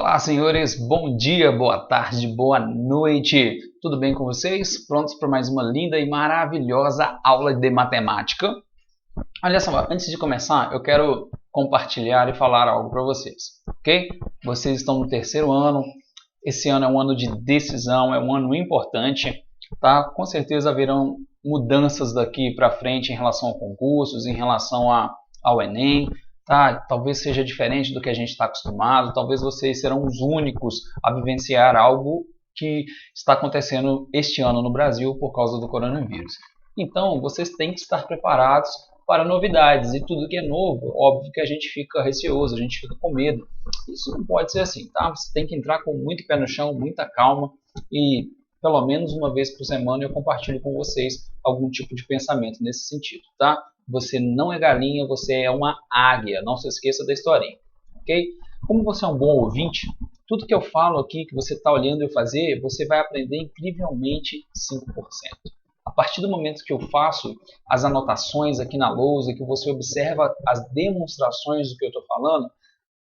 Olá, senhores, bom dia, boa tarde, boa noite. Tudo bem com vocês? Prontos para mais uma linda e maravilhosa aula de matemática? Olha só, antes de começar, eu quero compartilhar e falar algo para vocês, ok? Vocês estão no terceiro ano, esse ano é um ano de decisão, é um ano importante, tá? Com certeza haverão mudanças daqui para frente em relação a concursos, em relação ao Enem, tá? Talvez seja diferente do que a gente está acostumado, talvez vocês serão os únicos a vivenciar algo que está acontecendo este ano no Brasil por causa do coronavírus. Então, vocês têm que estar preparados para novidades, e tudo que é novo, óbvio que a gente fica receoso, a gente fica com medo. Isso não pode ser assim, tá? Você tem que entrar com muito pé no chão, muita calma, e pelo menos uma vez por semana eu compartilho com vocês algum tipo de pensamento nesse sentido, tá? Você não é galinha, você é uma águia, não se esqueça da historinha, ok? Como você é um bom ouvinte, tudo que eu falo aqui, que você está olhando eu fazer, você vai aprender incrivelmente 5%. A partir do momento que eu faço as anotações aqui na lousa, que você observa as demonstrações do que eu estou falando,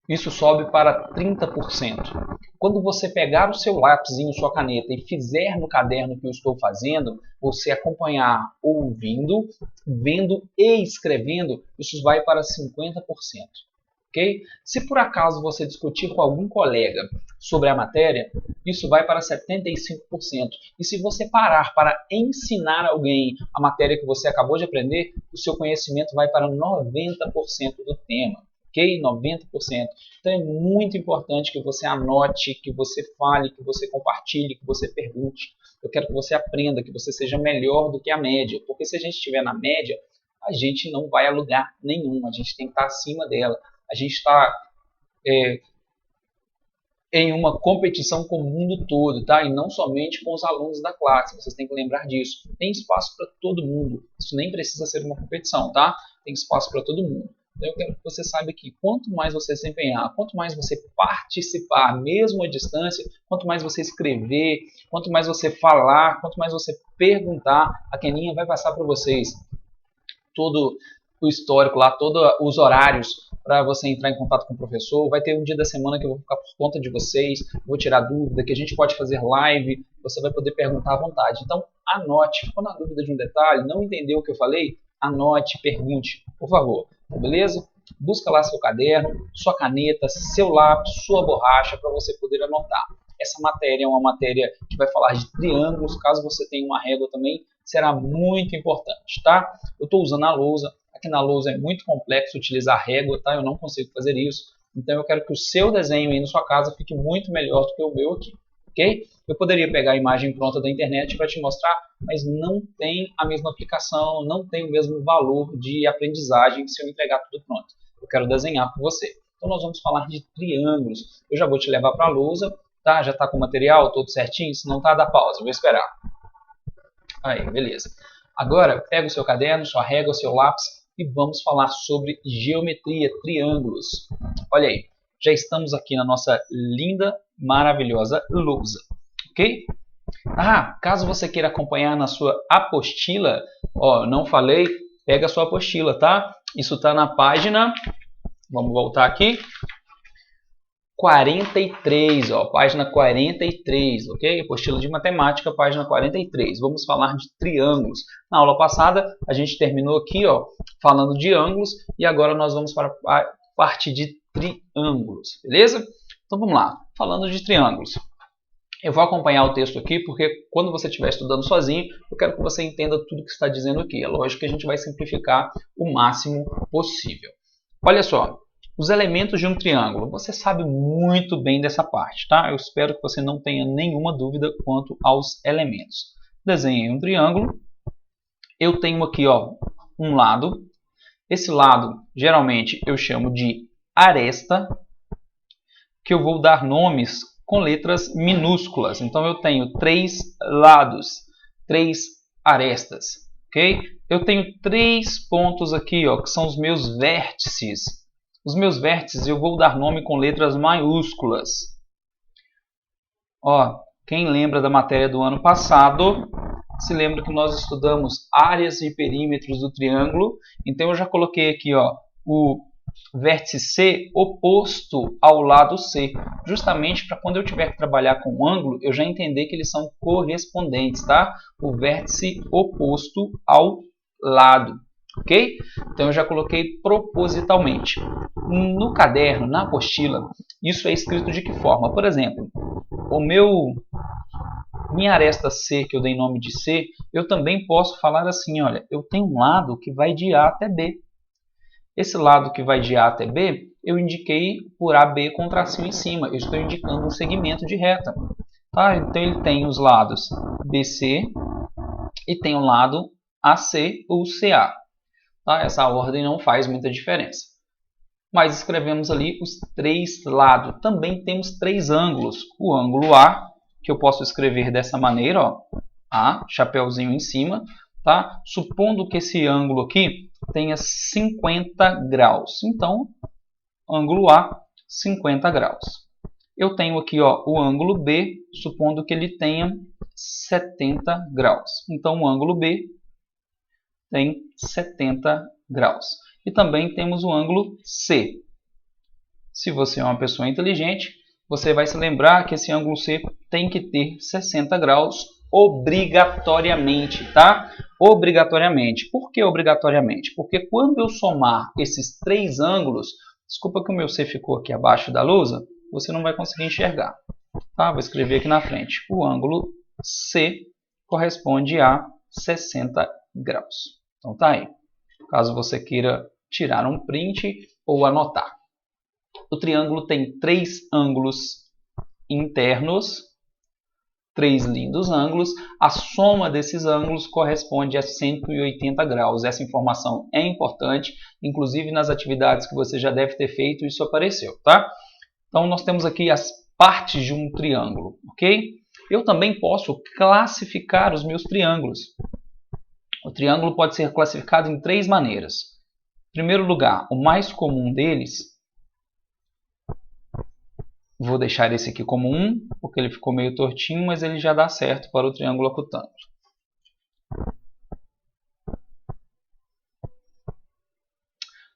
isso sobe para 30%. Quando você pegar o seu lápisinho, sua caneta e fizer no caderno que eu estou fazendo, você acompanhar ouvindo, vendo e escrevendo, isso vai para 50%. Okay? Se por acaso você discutir com algum colega sobre a matéria, isso vai para 75%. E se você parar para ensinar alguém a matéria que você acabou de aprender, o seu conhecimento vai para 90% do tema. Ok? 90%. Então é muito importante que você anote, que você fale, que você compartilhe, que você pergunte. Eu quero que você aprenda, que você seja melhor do que a média. Porque se a gente estiver na média, a gente não vai a lugar nenhum. A gente tem que estar acima dela. A gente está em uma competição com o mundo todo, tá? E não somente com os alunos da classe. Vocês têm que lembrar disso. Tem espaço para todo mundo. Isso nem precisa ser uma competição, tá? Tem espaço para todo mundo. Então eu quero que você saiba que quanto mais você se empenhar, quanto mais você participar, mesmo à distância, quanto mais você escrever, quanto mais você falar, quanto mais você perguntar, a Keninha vai passar para vocês todo o histórico lá, todos os horários para você entrar em contato com o professor. Vai ter um dia da semana que eu vou ficar por conta de vocês, vou tirar dúvida, que a gente pode fazer live, você vai poder perguntar à vontade. Então, anote. Ficou na dúvida de um detalhe, não entendeu o que eu falei? Anote, pergunte, por favor. Beleza? Busca lá seu caderno, sua caneta, seu lápis, sua borracha para você poder anotar. Essa matéria é uma matéria que vai falar de triângulos. Caso você tenha uma régua também, será muito importante, tá? Eu estou usando a lousa. Aqui na lousa é muito complexo utilizar régua, tá? Eu não consigo fazer isso. Então eu quero que o seu desenho aí na sua casa fique muito melhor do que o meu aqui, ok? Eu poderia pegar a imagem pronta da internet para te mostrar, mas não tem a mesma aplicação, não tem o mesmo valor de aprendizagem se eu entregar tudo pronto. Eu quero desenhar para você. Então nós vamos falar de triângulos. Eu já vou te levar para a lousa, tá? Já está com o material todo certinho? Se não está, dá pausa, eu vou esperar. Aí, beleza. Agora, pega o seu caderno, sua régua, seu lápis e vamos falar sobre geometria, triângulos. Olha aí, já estamos aqui na nossa linda, maravilhosa lousa, ok? Caso você queira acompanhar na sua apostila, ó, não falei, pega a sua apostila, tá? Isso está na página, vamos voltar aqui, 43, ó, página 43, ok? Apostila de matemática, página 43. Vamos falar de triângulos. Na aula passada, a gente terminou aqui, ó, falando de ângulos, e agora nós vamos para a parte de triângulos, beleza? Então vamos lá, falando de triângulos. Eu vou acompanhar o texto aqui, porque quando você estiver estudando sozinho, eu quero que você entenda tudo que está dizendo aqui. É lógico que a gente vai simplificar o máximo possível. Olha só. Os elementos de um triângulo. Você sabe muito bem dessa parte, tá? Eu espero que você não tenha nenhuma dúvida quanto aos elementos. Desenhei um triângulo. Eu tenho aqui, ó, um lado. Esse lado, geralmente, eu chamo de aresta, que eu vou dar nomes com letras minúsculas. Então, eu tenho 3 lados, 3 arestas, ok? Eu tenho 3 pontos aqui, ó, que são os meus vértices. Os meus vértices eu vou dar nome com letras maiúsculas. Ó, quem lembra da matéria do ano passado, se lembra que nós estudamos áreas e perímetros do triângulo. Então eu já coloquei aqui, ó, o vértice C oposto ao lado C, justamente para quando eu tiver que trabalhar com um ângulo, eu já entender que eles são correspondentes, tá? O vértice oposto ao lado, ok? Então eu já coloquei propositalmente. No caderno, na apostila, isso é escrito de que forma? Por exemplo, minha aresta C, que eu dei nome de C, eu também posso falar assim, olha, eu tenho um lado que vai de A até B. Esse lado que vai de A até B, eu indiquei por AB com tracinho em cima. Eu estou indicando um segmento de reta. Tá? Então ele tem os lados BC e tem o lado AC ou CA. Tá? Essa ordem não faz muita diferença. Mas escrevemos ali os três lados. Também temos três ângulos. O ângulo A, que eu posso escrever dessa maneira, ó, A, chapéuzinho em cima. Tá? Supondo que esse ângulo aqui tenha 50 graus. Então, ângulo A, 50 graus. Eu tenho aqui ó, o ângulo B, supondo que ele tenha 70 graus. Então, o ângulo B tem 70 graus. E também temos o ângulo C. Se você é uma pessoa inteligente, você vai se lembrar que esse ângulo C tem que ter 60 graus obrigatoriamente, tá? Obrigatoriamente. Por que obrigatoriamente? Porque quando eu somar esses três ângulos, desculpa que o meu C ficou aqui abaixo da lousa, você não vai conseguir enxergar. Tá? Vou escrever aqui na frente. O ângulo C corresponde a 60 graus. Então tá aí. Caso você queira tirar um print ou anotar. O triângulo tem três ângulos internos, três lindos ângulos. A soma desses ângulos corresponde a 180 graus. Essa informação é importante, inclusive nas atividades que você já deve ter feito, isso apareceu, tá? Então nós temos aqui as partes de um triângulo, ok? Eu também posso classificar os meus triângulos. O triângulo pode ser classificado em três maneiras. Em primeiro lugar, o mais comum deles, vou deixar esse aqui como 1, porque ele ficou meio tortinho, mas ele já dá certo para o triângulo acutângulo.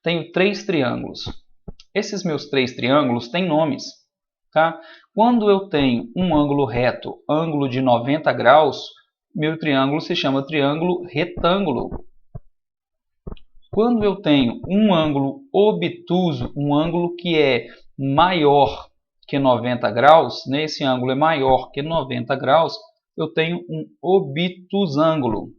Tenho três triângulos. Esses meus três triângulos têm nomes. Tá? Quando eu tenho um ângulo reto, ângulo de 90 graus, meu triângulo se chama triângulo retângulo. Quando eu tenho um ângulo obtuso, um ângulo que é maior que 90 graus, né? Esse ângulo é maior que 90 graus, eu tenho um obtusângulo.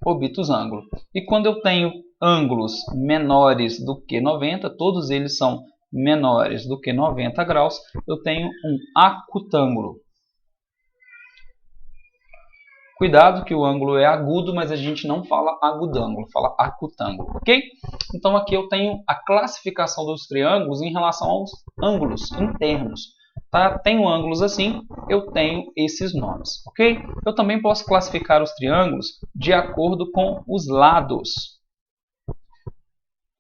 Obtusângulo. E quando eu tenho ângulos menores do que 90, todos eles são menores do que 90 graus, eu tenho um acutângulo. Cuidado que o ângulo é agudo, mas a gente não fala agudângulo, fala acutângulo, ok? Então aqui eu tenho a classificação dos triângulos em relação aos ângulos internos. Tá? Tenho ângulos assim, eu tenho esses nomes, ok? Eu também posso classificar os triângulos de acordo com os lados.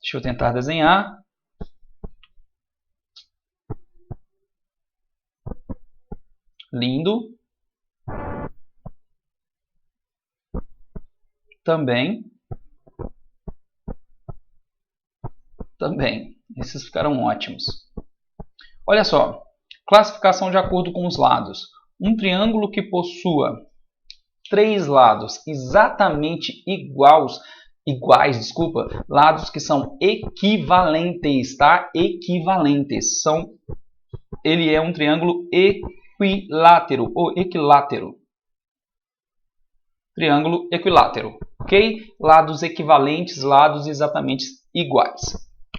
Deixa eu tentar desenhar. Lindo. Também. Esses ficaram ótimos. Olha só. Classificação de acordo com os lados. Um triângulo que possua três lados exatamente iguais, lados que são equivalentes, tá? Equivalentes. Ele é um triângulo equilátero ou equilátero. Triângulo equilátero, ok? Lados equivalentes, lados exatamente iguais.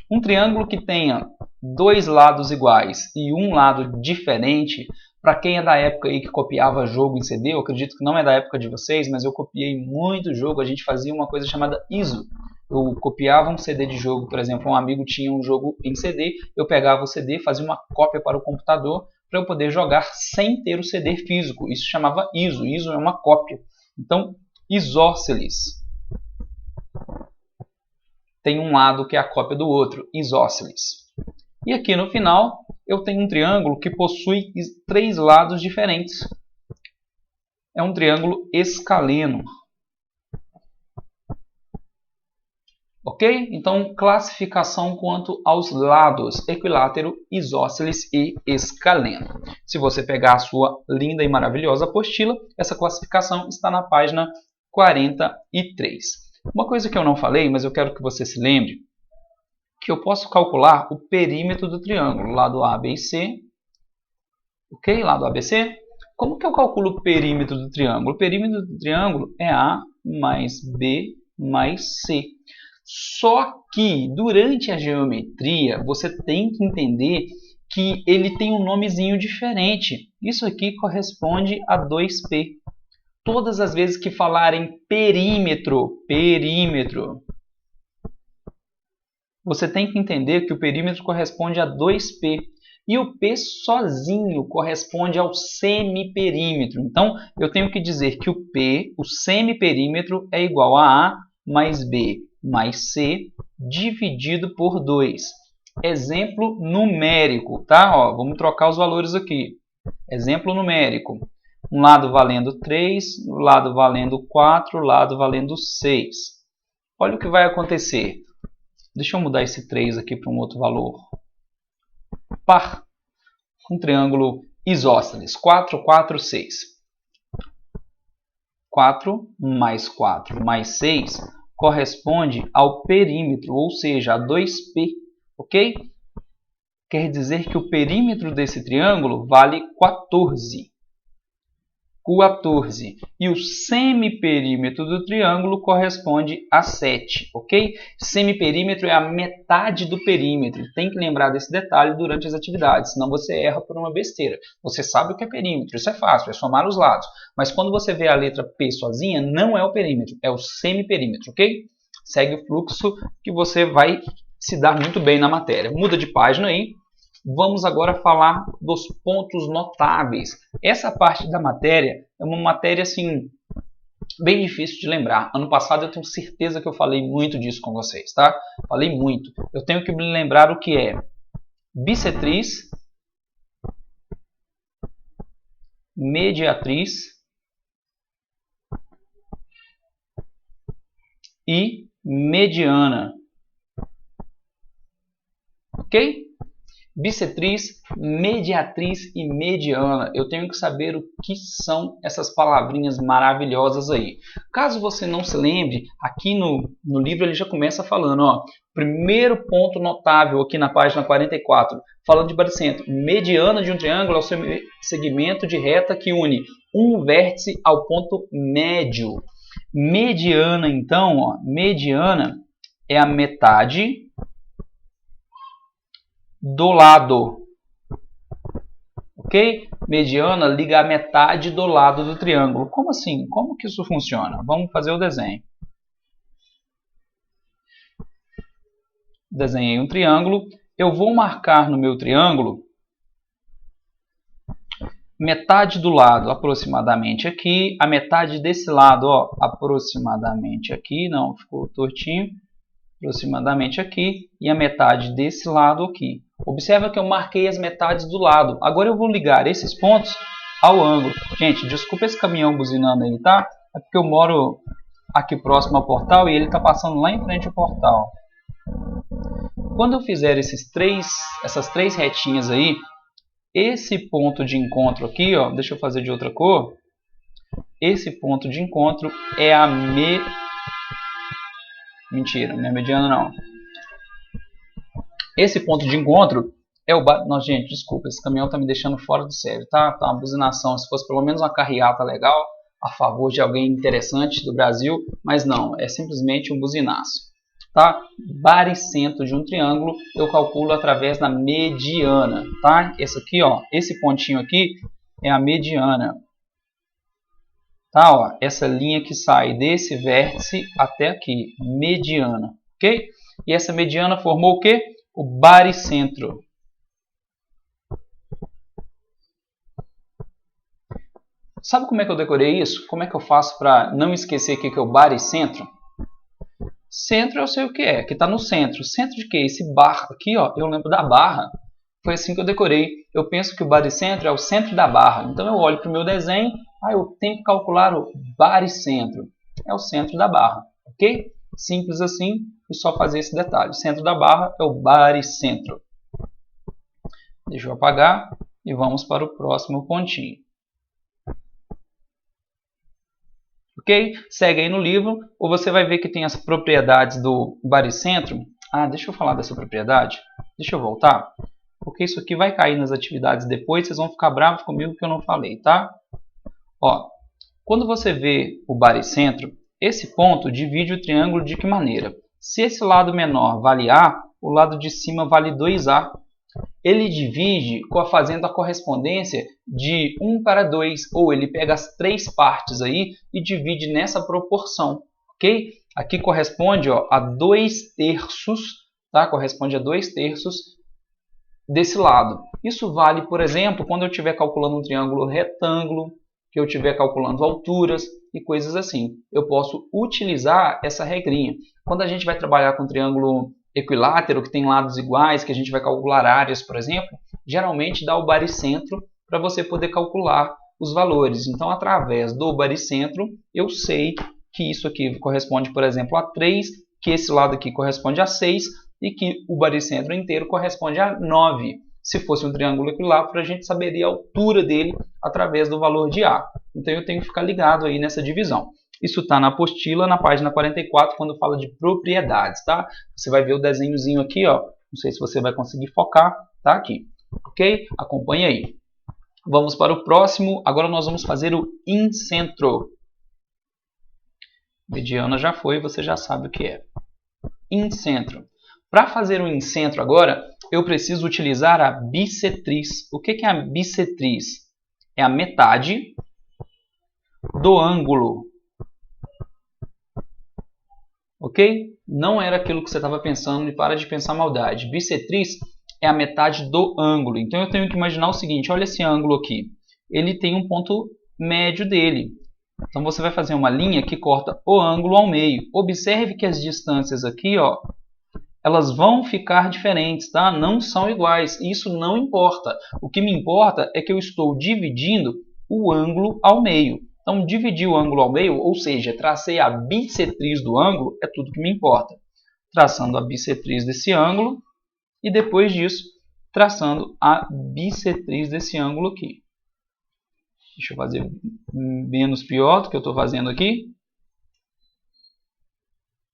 Um triângulo que tenha dois lados iguais e um lado diferente, para quem é da época aí que copiava jogo em CD, eu acredito que não é da época de vocês, mas eu copiei muito jogo, a gente fazia uma coisa chamada ISO. Eu copiava um CD de jogo, por exemplo, um amigo tinha um jogo em CD, eu pegava o CD, fazia uma cópia para o computador para eu poder jogar sem ter o CD físico. Isso chamava ISO. ISO é uma cópia. Então, isósceles. Tem um lado que é a cópia do outro, isósceles. E aqui no final, eu tenho um triângulo que possui três lados diferentes. É um triângulo escaleno. Ok? Então, classificação quanto aos lados, equilátero, isósceles e escaleno. Se você pegar a sua linda e maravilhosa apostila, essa classificação está na página 43. Uma coisa que eu não falei, mas eu quero que você se lembre, que eu posso calcular o perímetro do triângulo, lado A, B e C. Ok? Lado A, B, C. Como que eu calculo o perímetro do triângulo? O perímetro do triângulo é A mais B mais C. Só que durante a geometria você tem que entender que ele tem um nomezinho diferente. Isso aqui corresponde a 2π. Todas as vezes que falarem perímetro, você tem que entender que o perímetro corresponde a 2π. E o P sozinho corresponde ao semiperímetro. Então, eu tenho que dizer que o P, o semiperímetro, é igual a mais B mais C dividido por 2. Exemplo numérico, tá? Ó, vamos trocar os valores aqui. Exemplo numérico. Um lado valendo 3, um lado valendo 4, um lado valendo 6. Olha o que vai acontecer. Deixa eu mudar esse 3 aqui para um outro valor. Par. Um triângulo isósceles. 4, 4, 6. 4 mais 4 mais 6 corresponde ao perímetro, ou seja, a 2π. Ok? Quer dizer que o perímetro desse triângulo vale 14. 14. E o semiperímetro do triângulo corresponde a 7, ok? Semiperímetro é a metade do perímetro. Tem que lembrar desse detalhe durante as atividades, senão você erra por uma besteira. Você sabe o que é perímetro, isso é fácil, é somar os lados. Mas quando você vê a letra P sozinha, não é o perímetro, é o semiperímetro, ok? Segue o fluxo que você vai se dar muito bem na matéria. Muda de página aí. Vamos agora falar dos pontos notáveis. Essa parte da matéria é uma matéria assim bem difícil de lembrar. Ano passado eu tenho certeza que eu falei muito disso com vocês, tá? Falei muito. Eu tenho que me lembrar o que é bissetriz, mediatriz e mediana. Ok? Bissetriz, mediatriz e mediana. Eu tenho que saber o que são essas palavrinhas maravilhosas aí. Caso você não se lembre, aqui no livro ele já começa falando, ó, primeiro ponto notável aqui na página 44, falando de baricentro. Mediana de um triângulo é o seu segmento de reta que une um vértice ao ponto médio. Mediana, então, ó, mediana é a metade do lado, ok? Mediana liga a metade do lado do triângulo. Como assim? Como que isso funciona? Vamos fazer o desenho. Desenhei um triângulo. Eu vou marcar no meu triângulo metade do lado, aproximadamente aqui. A metade desse lado, ó, aproximadamente aqui. Não, ficou tortinho. Aproximadamente aqui. E a metade desse lado aqui. Observa que eu marquei as metades do lado. Agora eu vou ligar esses pontos ao ângulo. Gente, desculpa esse caminhão buzinando aí, tá? É porque eu moro aqui próximo ao portal e ele está passando lá em frente ao portal. Quando eu fizer essas três retinhas aí, esse ponto de encontro aqui, ó, deixa eu fazer de outra cor. Esse ponto de encontro é a Mentira, não é mediana não. Esse ponto de encontro é o... Nossa, gente, desculpa, esse caminhão está me deixando fora do sério, tá? Tá uma buzinação, se fosse pelo menos uma carreata legal, a favor de alguém interessante do Brasil, mas não, é simplesmente um buzinaço, tá? Baricentro de um triângulo eu calculo através da mediana, tá? Esse aqui, ó, esse pontinho aqui é a mediana, tá? Ó, essa linha que sai desse vértice até aqui, mediana, ok? E essa mediana formou o quê? O baricentro. Sabe como é que eu decorei isso? Como é que eu faço para não esquecer o que é o baricentro? Centro eu sei o que é, que está no centro. Centro de quê? Esse bar aqui, ó, eu lembro da barra. Foi assim que eu decorei. Eu penso que o baricentro é o centro da barra. Então eu olho para o meu desenho, eu tenho que calcular o baricentro. É o centro da barra, ok? Simples assim, e só fazer esse detalhe. O centro da barra é o baricentro. Deixa eu apagar e vamos para o próximo pontinho. Ok? Segue aí no livro, ou você vai ver que tem as propriedades do baricentro. Ah, deixa eu falar dessa propriedade. Deixa eu voltar, porque isso aqui vai cair nas atividades depois, vocês vão ficar bravos comigo que eu não falei, tá? Ó, quando você vê o baricentro, esse ponto divide o triângulo de que maneira? Se esse lado menor vale A, o lado de cima vale 2A. Ele divide fazendo a correspondência de 1 para 2, ou ele pega as três partes aí e divide nessa proporção, ok? Aqui corresponde a 2/3, tá? Corresponde a 2/3 desse lado. Isso vale, por exemplo, quando eu estiver calculando um triângulo retângulo, que eu estiver calculando alturas e coisas assim. Eu posso utilizar essa regrinha. Quando a gente vai trabalhar com triângulo equilátero, que tem lados iguais, que a gente vai calcular áreas, por exemplo, geralmente dá o baricentro para você poder calcular os valores. Então, através do baricentro, eu sei que isso aqui corresponde, por exemplo, a 3, que esse lado aqui corresponde a 6 e que o baricentro inteiro corresponde a 9. Se fosse um triângulo equilátero, a gente saberia a altura dele através do valor de A. Então, eu tenho que ficar ligado aí nessa divisão. Isso está na apostila, na página 44, quando fala de propriedades, tá? Você vai ver o desenhozinho aqui, ó. Não sei se você vai conseguir focar, tá aqui. Ok? Acompanhe aí. Vamos para o próximo. Agora nós vamos fazer o incentro. Mediana já foi, você já sabe o que é. Incentro. Para fazer o incentro agora, eu preciso utilizar a bissetriz. O que é a bissetriz? É a metade do ângulo. Ok? Não era aquilo que você estava pensando e para de pensar maldade. Bissetriz é a metade do ângulo. Então eu tenho que imaginar o seguinte, olha esse ângulo aqui. Ele tem um ponto médio dele. Então você vai fazer uma linha que corta o ângulo ao meio. Observe que as distâncias aqui, ó, elas vão ficar diferentes, tá? Não são iguais. Isso não importa. O que me importa é que eu estou dividindo o ângulo ao meio. Então, dividir o ângulo ao meio, ou seja, tracei a bissetriz do ângulo, é tudo que me importa. Traçando a bissetriz desse ângulo e depois disso, traçando a bissetriz desse ângulo aqui. Deixa eu fazer menos pior do que eu estou fazendo aqui.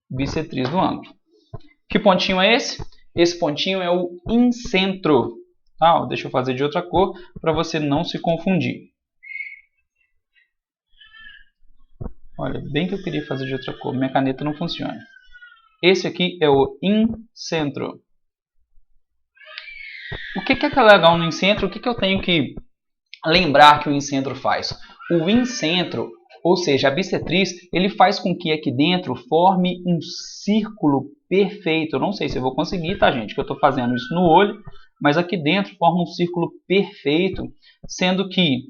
Bissetriz do ângulo. Que pontinho é esse? Esse pontinho é o incentro. Tá? Deixa eu fazer de outra cor para você não se confundir. Olha, bem que eu queria fazer de outra cor, minha caneta não funciona. Esse aqui é o incentro. O que é legal no incentro? O que eu tenho que lembrar que o incentro faz? O incentro, ou seja, a bissetriz, ele faz com que aqui dentro forme um círculo perfeito. Eu não sei se eu vou conseguir, tá, gente? Que eu estou fazendo isso no olho, mas aqui dentro forma um círculo perfeito, sendo que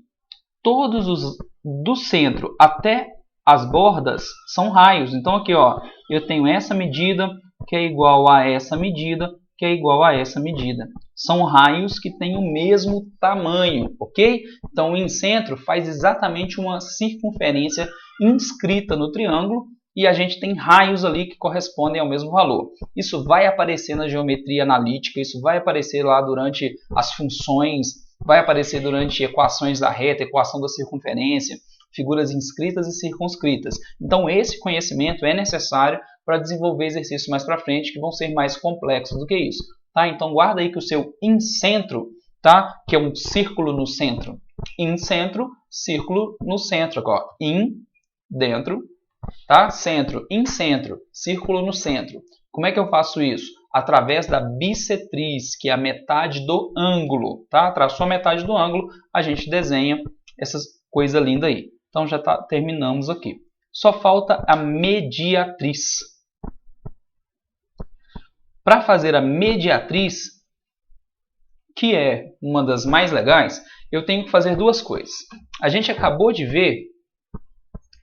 todos os do centro até as bordas são raios. Então aqui, ó, eu tenho essa medida que é igual a essa medida, que é igual a essa medida. São raios que têm o mesmo tamanho, ok? Então o incentro faz exatamente uma circunferência inscrita no triângulo e a gente tem raios ali que correspondem ao mesmo valor. Isso vai aparecer na geometria analítica, isso vai aparecer lá durante as funções, vai aparecer durante equações da reta, equação da circunferência, figuras inscritas e circunscritas. Então esse conhecimento é necessário para desenvolver exercícios mais para frente que vão ser mais complexos do que isso. Tá? Então guarda aí que o seu incentro, tá? Que é um círculo no centro. Incentro, círculo no centro. Ó. In, dentro, tá? Centro, incentro, círculo no centro. Como é que eu faço isso? Através da bissetriz, que é a metade do ângulo. Tá? Traçou a metade do ângulo, a gente desenha essas coisas lindas aí. Então já terminamos aqui. Só falta a mediatriz. Para fazer a mediatriz, que é uma das mais legais, eu tenho que fazer duas coisas. A gente acabou de ver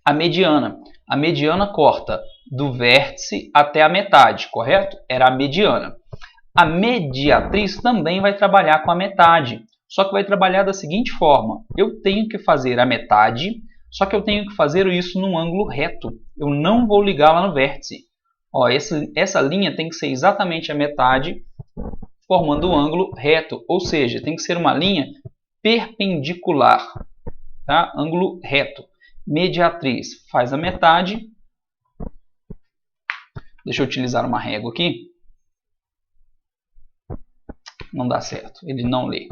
a mediana. A mediana corta do vértice até a metade, correto? Era a mediana. A mediatriz também vai trabalhar com a metade, só que vai trabalhar da seguinte forma. Eu tenho que fazer a metade, só que eu tenho que fazer isso num ângulo reto. Eu não vou ligar lá no vértice. Ó, essa linha tem que ser exatamente a metade, formando um ângulo reto, ou seja, tem que ser uma linha perpendicular, tá? Ângulo reto. Mediatriz faz a metade. Deixa eu utilizar uma régua aqui. Não dá certo, ele não lê.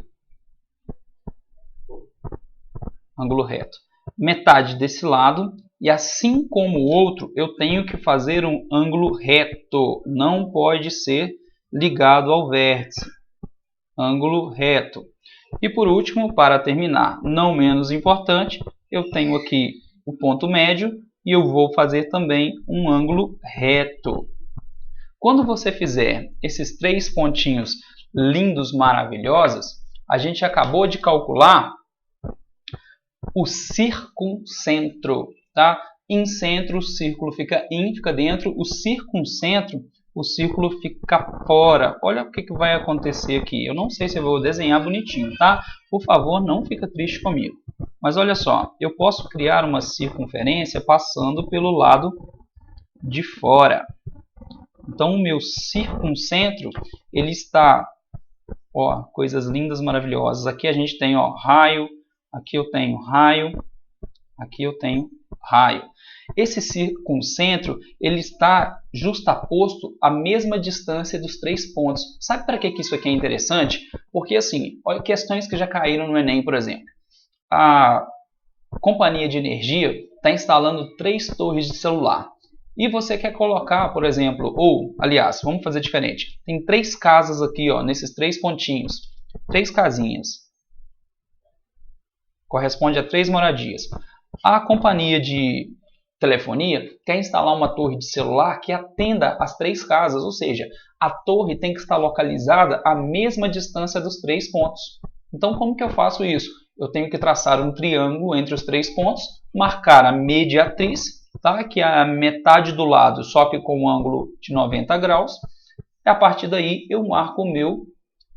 Ângulo reto. Metade desse lado, e assim como o outro, eu tenho que fazer um ângulo reto. Não pode ser ligado ao vértice. Ângulo reto. E por último, para terminar, não menos importante, eu tenho aqui o ponto médio e eu vou fazer também um ângulo reto. Quando você fizer esses 3 pontinhos lindos, maravilhosos, a gente acabou de calcular o circuncentro, tá? Em centro, o círculo fica dentro, o circuncentro, o círculo fica fora. Olha o que vai acontecer aqui. Eu não sei se eu vou desenhar bonitinho, tá? Por favor, não fica triste comigo. Mas olha só, eu posso criar uma circunferência passando pelo lado de fora. Então, o meu circuncentro, ele está, ó, coisas lindas, maravilhosas. Aqui a gente tem, ó, raio, aqui eu tenho raio, aqui eu tenho raio. Esse circuncentro, ele está justaposto à mesma distância dos 3 pontos. Sabe para que isso aqui é interessante? Porque, assim, olha questões que já caíram no Enem, por exemplo. A companhia de energia está instalando 3 torres de celular. E você quer colocar, por exemplo, ou, aliás, vamos fazer diferente. Tem 3 casas aqui, ó, nesses 3 pontinhos. 3 casinhas. Corresponde a 3 moradias. A companhia de telefonia quer instalar uma torre de celular que atenda as 3 casas, ou seja, a torre tem que estar localizada à mesma distância dos 3 pontos. Então, como que eu faço isso? Eu tenho que traçar um triângulo entre os 3 pontos, marcar a mediatriz, tá? Que é a metade do lado, só que com um ângulo de 90 graus. E a partir daí eu marco o meu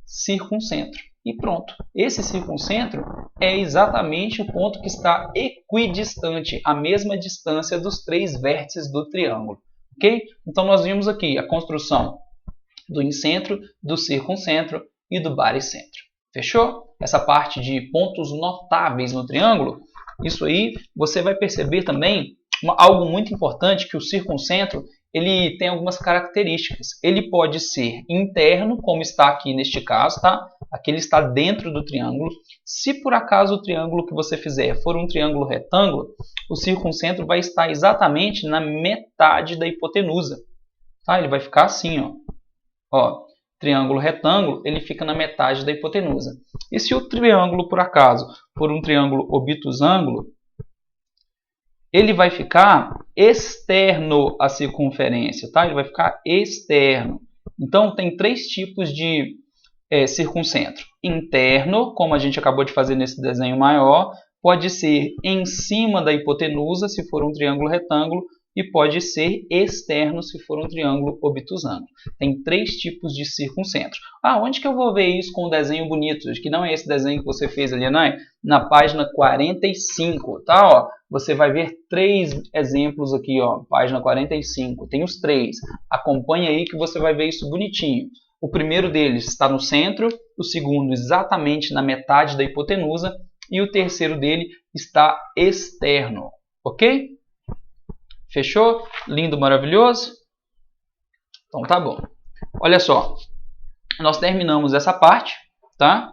circuncentro. E pronto. Esse circuncentro é exatamente o ponto que está equidistante, a mesma distância dos 3 vértices do triângulo. Ok? Então nós vimos aqui a construção do incentro, do circuncentro e do baricentro. Fechou? Essa parte de pontos notáveis no triângulo, isso aí você vai perceber também algo muito importante, que o circuncentro ele tem algumas características. Ele pode ser interno, como está aqui neste caso, tá? Aqui ele está dentro do triângulo. Se por acaso o triângulo que você fizer for um triângulo retângulo, o circuncentro vai estar exatamente na metade da hipotenusa. Tá? Ele vai ficar assim, ó. Ó, triângulo retângulo, ele fica na metade da hipotenusa. E se o triângulo, por acaso, for um triângulo obtusângulo, ele vai ficar externo à circunferência, tá? Ele vai ficar externo. Então, tem 3 tipos de circuncentro. Interno, como a gente acabou de fazer nesse desenho maior, pode ser em cima da hipotenusa, se for um triângulo retângulo, e pode ser externo, se for um triângulo obtusângulo. Tem 3 tipos de circuncentro. Ah, onde que eu vou ver isso com um desenho bonito? Que não é esse desenho que você fez ali, não é? Na página 45, tá? Ó, você vai ver 3 exemplos aqui, ó, página 45. Tem os 3. Acompanha aí que você vai ver isso bonitinho. O primeiro deles está no centro, o segundo exatamente na metade da hipotenusa e o terceiro dele está externo, ok? Fechou? Lindo, maravilhoso? Então tá bom. Olha só, nós terminamos essa parte, tá?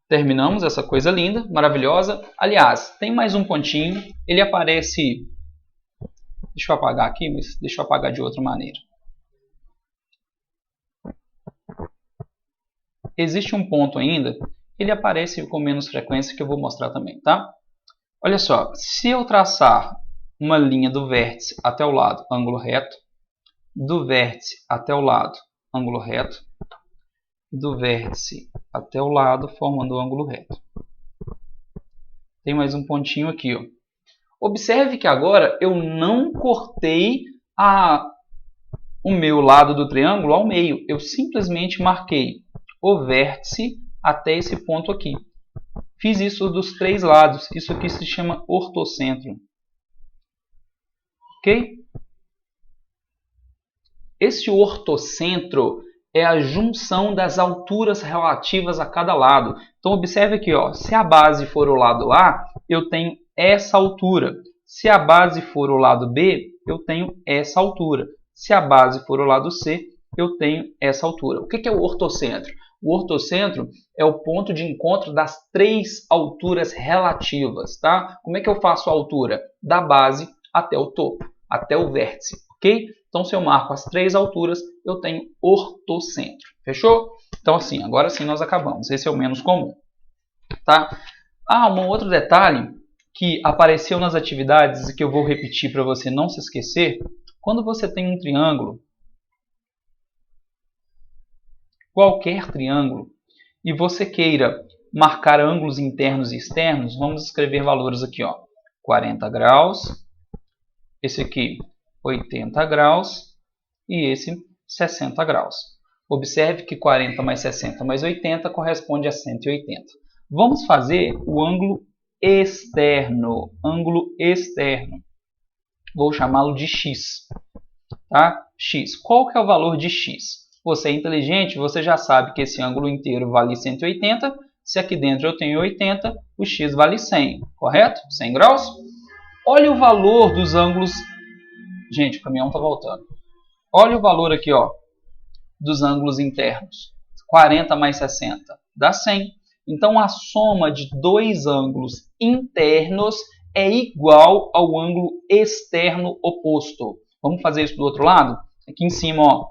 Terminamos essa coisa linda, maravilhosa. Aliás, tem mais um pontinho, ele aparece... Deixa eu apagar aqui, mas deixa eu apagar de outra maneira. Existe um ponto ainda, ele aparece com menos frequência que eu vou mostrar também, tá? Olha só, se eu traçar uma linha do vértice até o lado, ângulo reto, do vértice até o lado, ângulo reto, do vértice até o lado, formando o ângulo reto. Tem mais um pontinho aqui, ó. Observe que agora eu não cortei o meu lado do triângulo ao meio, eu simplesmente marquei o vértice até esse ponto aqui. Fiz isso dos 3 lados. Isso aqui se chama ortocentro. Ok? Esse ortocentro é a junção das alturas relativas a cada lado. Então observe aqui, ó, se a base for o lado A, eu tenho essa altura. Se a base for o lado B, eu tenho essa altura. Se a base for o lado C, eu tenho essa altura. O que é o ortocentro? O ortocentro é o ponto de encontro das três alturas relativas, tá? Como é que eu faço a altura? Da base até o topo, até o vértice, ok? Então, se eu marco as três alturas, eu tenho ortocentro. Fechou? Então, assim, agora sim nós acabamos. Esse é o menos comum, tá? Um outro detalhe que apareceu nas atividades e que eu vou repetir para você não se esquecer. Quando você tem um triângulo, qualquer triângulo, e você queira marcar ângulos internos e externos, vamos escrever valores aqui, ó, 40 graus, esse aqui 80 graus e esse 60 graus. Observe que 40 mais 60 mais 80 corresponde a 180. Vamos fazer o ângulo externo. Ângulo externo. Vou chamá-lo de x. Tá? X. Qual que é o valor de x? Você é inteligente, você já sabe que esse ângulo inteiro vale 180. Se aqui dentro eu tenho 80, o x vale 100. Correto? 100 graus? Olha o valor dos ângulos... Gente, o caminhão está voltando. Olha o valor aqui, ó, dos ângulos internos. 40 mais 60 dá 100. Então, a soma de dois ângulos internos é igual ao ângulo externo oposto. Vamos fazer isso do outro lado? Aqui em cima, ó.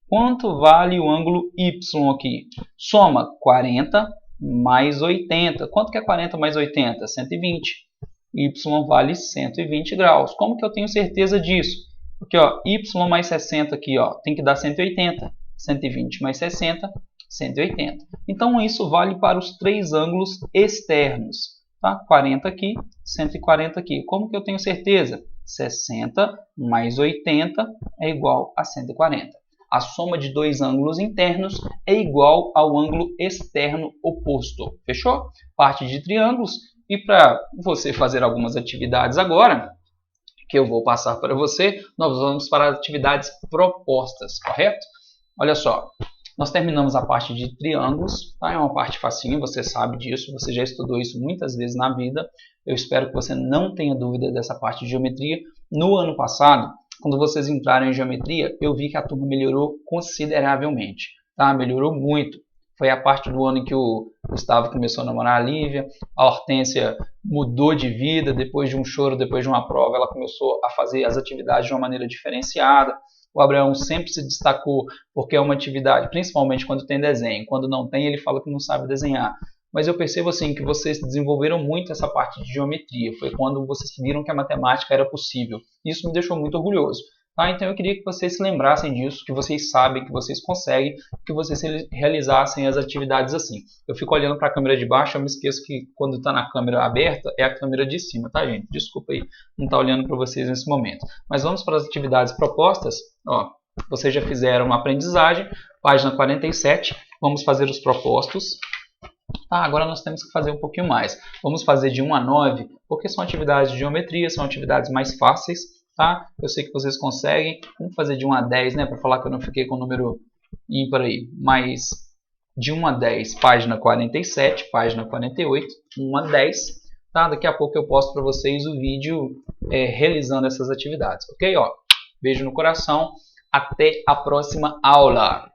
Quanto vale o ângulo Y aqui? Soma 40 mais 80. Quanto que é 40 mais 80? 120. Y vale 120 graus. Como que eu tenho certeza disso? Porque ó, Y mais 60 aqui, ó, tem que dar 180. 120 mais 60, 180. Então, isso vale para os três ângulos externos. Tá? 40 aqui, 140 aqui. Como que eu tenho certeza? 60 mais 80 é igual a 140. A soma de dois ângulos internos é igual ao ângulo externo oposto. Fechou? Parte de triângulos. E para você fazer algumas atividades agora, que eu vou passar para você, nós vamos para as atividades propostas, correto? Olha só, nós terminamos a parte de triângulos, tá? É uma parte facinha, você sabe disso, você já estudou isso muitas vezes na vida. Eu espero que você não tenha dúvida dessa parte de geometria. No ano passado, quando vocês entraram em geometria, eu vi que a turma melhorou consideravelmente, tá? Melhorou muito. Foi a parte do ano em que o Gustavo começou a namorar a Lívia, a Hortência mudou de vida, depois de um choro, depois de uma prova, ela começou a fazer as atividades de uma maneira diferenciada. O Abraão sempre se destacou porque é uma atividade, principalmente quando tem desenho. Quando não tem, ele fala que não sabe desenhar. Mas eu percebo assim que vocês desenvolveram muito essa parte de geometria. Foi quando vocês viram que a matemática era possível. Isso me deixou muito orgulhoso. Tá? Então eu queria que vocês se lembrassem disso, que vocês sabem, que vocês conseguem, que vocês realizassem as atividades assim. Eu fico olhando para a câmera de baixo, eu me esqueço que quando está na câmera aberta é a câmera de cima, tá, gente? Desculpa aí, não estar olhando para vocês nesse momento. Mas vamos para as atividades propostas. Ó, vocês já fizeram uma aprendizagem, página 47, vamos fazer os propostos. Tá, agora nós temos que fazer um pouquinho mais. Vamos fazer de 1 a 9, porque são atividades de geometria, são atividades mais fáceis. Tá? Eu sei que vocês conseguem. Vamos fazer de 1 a 10, né? Para falar que eu não fiquei com o número ímpar aí. Mas de 1 a 10, página 47, página 48, 1 a 10. Tá? Daqui a pouco eu posto para vocês o vídeo realizando essas atividades. Ok? Ó, beijo no coração. Até a próxima aula.